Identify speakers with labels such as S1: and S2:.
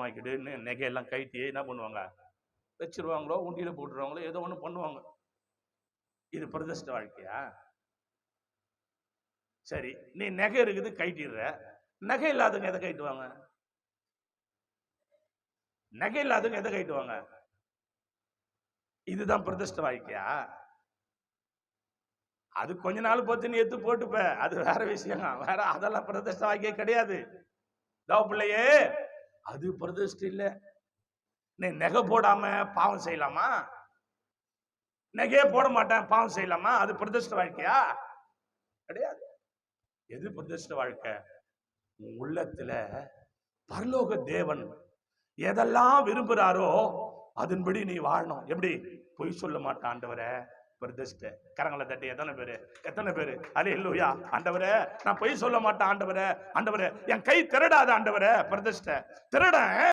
S1: ஆக்கிடுன்னு நகையெல்லாம் கைட்டி என்ன பண்ணுவாங்க, வச்சிருவாங்களோ உண்டியில போட்டுருவாங்களோ ஏதோ ஒண்ணு பண்ணுவாங்க. இது பிரதிஷ்ட வாழ்க்கையா? சரி, நீ நகை இருக்குது கைட்டிடுற, நகை இல்லாதவங்க எதை கைட்டுவாங்க? நகை இல்லாதவங்க எதை கைட்டுவாங்க? இதுதான் பிரதிஷ்ட வாழ்க்கையா? அது கொஞ்ச நாள் பொறுத்து நீ எடுத்து போட்டுப்ப, அது வேற விஷயம். வேற அதெல்லாம் பிரதிஷ்ட வாழ்க்கையே கிடையாது. பிள்ளையே, அது பிரதிஷ்ட இல்ல. நீ நகை போடாம பாவம் செய்யலாமா? நகையே போட மாட்டேன் பாவம் செய்யலாமா? அது பிரதிஷ்ட வாழ்க்கையா? கிடையாது. எது பிரதிஷ்ட வாழ்க்கை? உள்ளத்துல பரலோக தேவன் எதெல்லாம் விரும்புறாரோ அதன்படி நீ வாழணும். எப்படி? பொய் சொல்ல மாட்டான் ஆண்டவரே, பிரதிஷ்ட. கரங்களை தட்டி எத்தனை பேரு அல்லேலூயா. ஆண்டவரே நான் பொய் சொல்ல மாட்டேன் ஆண்டவரே, ஆண்டவரே என் கை திருடாத ஆண்டவரே, பிரதிஷ்ட. திருடன்